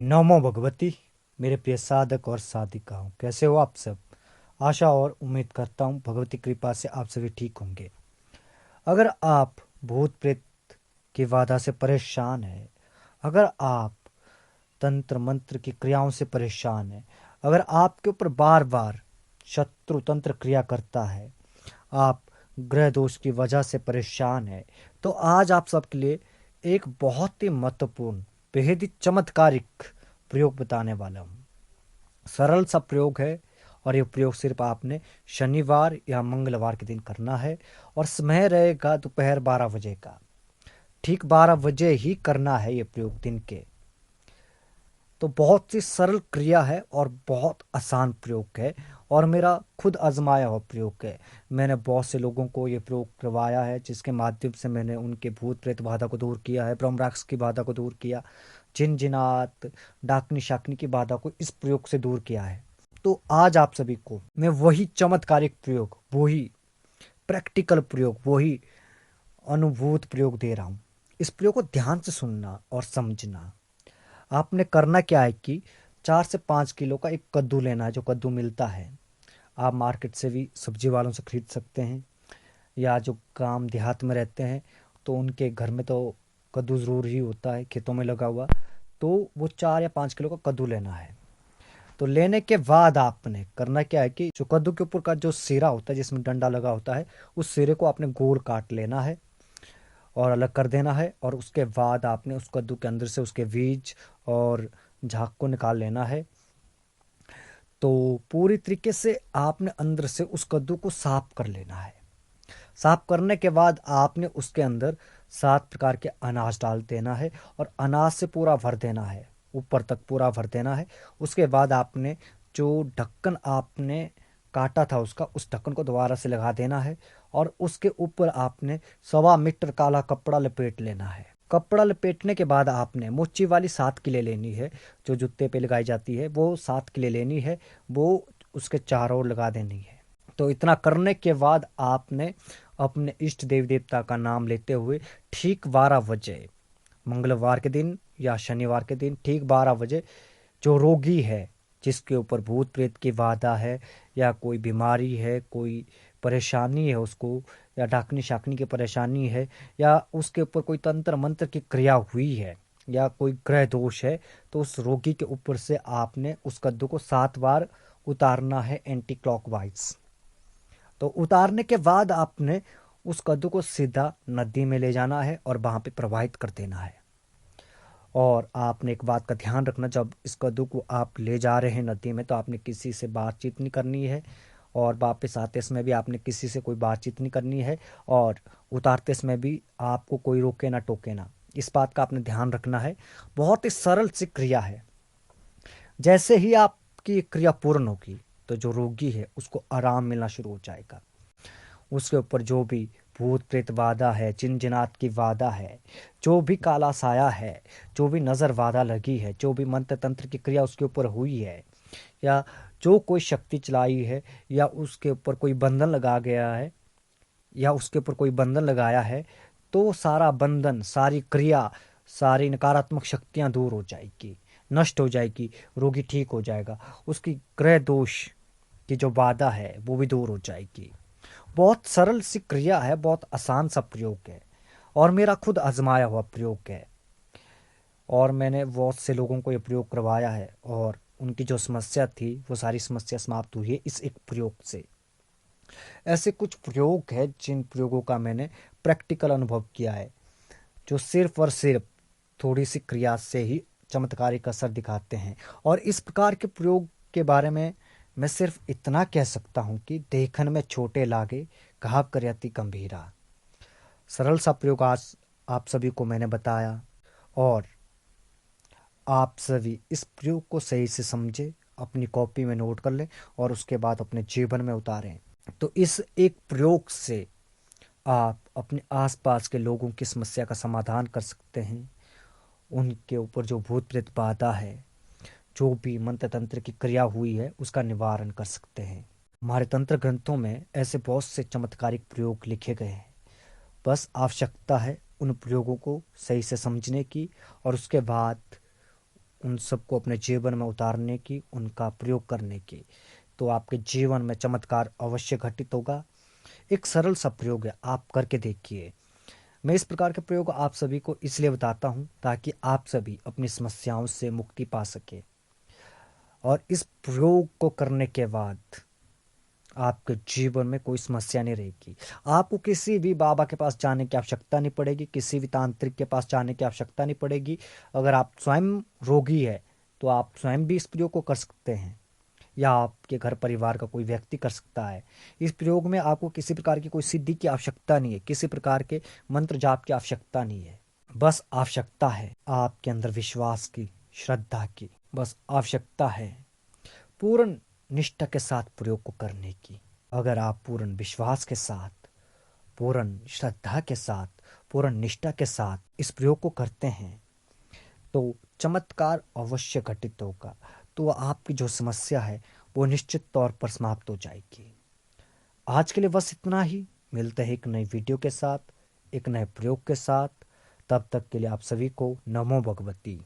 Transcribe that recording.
नमो भगवती। मेरे प्रिय साधक और साधिकाओं, कैसे हो आप सब। आशा और उम्मीद करता हूँ भगवती कृपा से आप सभी ठीक होंगे। अगर आप भूत प्रेत की बाधा से परेशान हैं, अगर आप तंत्र मंत्र की क्रियाओं से परेशान हैं, अगर आपके ऊपर बार बार शत्रु तंत्र क्रिया करता है, आप ग्रह दोष की वजह से परेशान है, तो आज आप सबके लिए एक बहुत ही महत्वपूर्ण, बेहद ही चमत्कारिक प्रयोग बताने वाला हूँ। सरल सा प्रयोग है और ये प्रयोग सिर्फ आपने शनिवार या मंगलवार के दिन करना है और समय रहेगा दोपहर 12 बजे का। ठीक 12 बजे ही करना है ये प्रयोग दिन के। तो बहुत ही सरल क्रिया है और बहुत आसान प्रयोग है और मेरा खुद आजमाया हुआ प्रयोग है। मैंने बहुत से लोगों को ये प्रयोग करवाया है, जिसके माध्यम से मैंने उनके भूत प्रेत बाधा को दूर किया है, ब्रह्म राक्षस की बाधा को दूर किया, जिन जिनात डाकनी शाकनी की बाधा को इस प्रयोग से दूर किया है। तो आज आप सभी को मैं वही चमत्कारिक प्रयोग, वही प्रैक्टिकल प्रयोग, वही अनुभूत प्रयोग दे रहा हूँ। इस प्रयोग को ध्यान से सुनना और समझना। आपने करना क्या है कि 4 से 5 किलो का एक कद्दू लेना है, जो कद्दू मिलता है। आप मार्केट से भी सब्जी वालों से खरीद सकते हैं, या जो गांव देहात में रहते हैं तो उनके घर में तो कद्दू ज़रूर ही होता है, खेतों में लगा हुआ। तो वो 4 या 5 किलो का कद्दू लेना है। तो लेने के बाद आपने करना क्या है कि जो कद्दू के ऊपर का जो सिरा होता है, जिसमें डंडा लगा होता है, उस सिरे को आपने गोल काट लेना है और अलग कर देना है। और उसके बाद आपने उस कद्दू के अंदर से उसके बीज और झाग को निकाल लेना है। तो पूरी तरीके से आपने अंदर से उस कद्दू को साफ कर लेना है। साफ करने के बाद आपने उसके अंदर 7 प्रकार के अनाज डाल देना है और अनाज से पूरा भर देना है, ऊपर तक पूरा भर देना है। उसके बाद आपने जो ढक्कन आपने काटा था उसका, उस ढक्कन को दोबारा से लगा देना है और उसके ऊपर आपने 1.25 मीटर काला कपड़ा लपेट लेना है। कपड़ा लपेटने के बाद आपने मोची वाली 7 किले लेनी है, जो जूते पे लगाई जाती है, वो 7 किले लेनी है। वो उसके चारों ओर लगा देनी है। तो इतना करने के बाद आपने अपने इष्ट देव देवता का नाम लेते हुए ठीक 12 बजे, मंगलवार के दिन या शनिवार के दिन ठीक 12 बजे, जो रोगी है, जिसके ऊपर भूत प्रेत की बाधा है या कोई बीमारी है, कोई परेशानी है उसको, या डाकनी शाकनी की परेशानी है, या उसके ऊपर कोई तंत्र मंत्र की क्रिया हुई है, या कोई ग्रह दोष है, तो उस रोगी के ऊपर से आपने उस कद्दू को 7 बार उतारना है एंटी क्लॉकवाइज। तो उतारने के बाद आपने उस कद्दू को सीधा नदी में ले जाना है और वहां पे प्रवाहित कर देना है। और आपने एक बात का ध्यान रखना, जब इस कद्दू को आप ले जा रहे हैं नदी में, तो आपने किसी से बातचीत नहीं करनी है और वापस आते समय भी आपने किसी से कोई बातचीत नहीं करनी है और उतारते समय भी आपको कोई रोके ना टोके ना। इस बात का आपने ध्यान रखना है। बहुत ही सरल सी क्रिया है। जैसे ही आपकी ये क्रिया पूर्ण होगी, तो जो रोगी है उसको आराम मिलना शुरू हो जाएगा। उसके ऊपर जो भी भूत प्रेत बाधा है, जिन जिनात की बाधा है, जो भी काला साया है, जो भी नज़र बाधा लगी है, जो भी मंत्र तंत्र की क्रिया उसके ऊपर हुई है, या जो कोई शक्ति चलाई है, या उसके ऊपर कोई बंधन लगा गया है, या उसके ऊपर कोई बंधन लगाया है, तो सारा बंधन, सारी क्रिया, सारी नकारात्मक शक्तियां दूर हो जाएगी, नष्ट हो जाएगी। रोगी ठीक हो जाएगा। उसकी ग्रह दोष की जो बाधा है वो भी दूर हो जाएगी। बहुत सरल सी क्रिया है, बहुत आसान सा प्रयोग है और मेरा खुद आजमाया हुआ प्रयोग है। और मैंने बहुत से लोगों को ये प्रयोग करवाया है और उनकी जो समस्या थी वो सारी समस्या समाप्त हुई है इस एक प्रयोग से। ऐसे कुछ प्रयोग है जिन प्रयोगों का मैंने प्रैक्टिकल अनुभव किया है, जो सिर्फ और सिर्फ थोड़ी सी क्रिया से ही चमत्कारिक असर दिखाते हैं। और इस प्रकार के प्रयोग के बारे में मैं सिर्फ इतना कह सकता हूँ कि देखन में छोटे लागे, कहा करयति गंभीरा। सरल सा प्रयोग आज आप सभी को मैंने बताया और आप सभी इस प्रयोग को सही से समझे, अपनी कॉपी में नोट कर लें और उसके बाद अपने जीवन में उतारें। तो इस एक प्रयोग से आप अपने आसपास के लोगों की समस्या का समाधान कर सकते हैं। उनके ऊपर जो भूत प्रेत बाधा है, जो भी मंत्र तंत्र की क्रिया हुई है, उसका निवारण कर सकते हैं। हमारे तंत्र ग्रंथों में ऐसे बहुत से चमत्कारिक प्रयोग लिखे गए हैं। बस आवश्यकता है उन प्रयोगों को सही से समझने की और उसके बाद उन सबको अपने जीवन में उतारने की, उनका प्रयोग करने की, तो आपके जीवन में चमत्कार अवश्य घटित होगा। एक सरल सा प्रयोग है, आप करके देखिए। मैं इस प्रकार के प्रयोग आप सभी को इसलिए बताता हूँ ताकि आप सभी अपनी समस्याओं से मुक्ति पा सके। और इस प्रयोग को करने के बाद आपके जीवन में कोई समस्या नहीं रहेगी। आपको किसी भी बाबा के पास जाने की आवश्यकता नहीं पड़ेगी, किसी भी तांत्रिक के पास जाने की आवश्यकता नहीं पड़ेगी। अगर आप स्वयं रोगी है तो आप स्वयं भी इस प्रयोग को कर सकते हैं, या आपके घर परिवार का कोई व्यक्ति कर सकता है। इस प्रयोग में आपको किसी प्रकार की कोई सिद्धि की आवश्यकता नहीं है, किसी प्रकार के मंत्र जाप की आवश्यकता नहीं है। बस आवश्यकता है आपके अंदर विश्वास की, श्रद्धा की। बस आवश्यकता है पूर्ण निष्ठा के साथ प्रयोग को करने की। अगर आप पूर्ण विश्वास के साथ, पूर्ण श्रद्धा के साथ, पूर्ण निष्ठा के साथ इस प्रयोग को करते हैं तो चमत्कार अवश्य घटित होगा। तो आपकी जो समस्या है वो निश्चित तौर पर समाप्त हो जाएगी। आज के लिए बस इतना ही। मिलते हैं एक नई वीडियो के साथ, एक नए प्रयोग के साथ। तब तक के लिए आप सभी को नमो भगवती।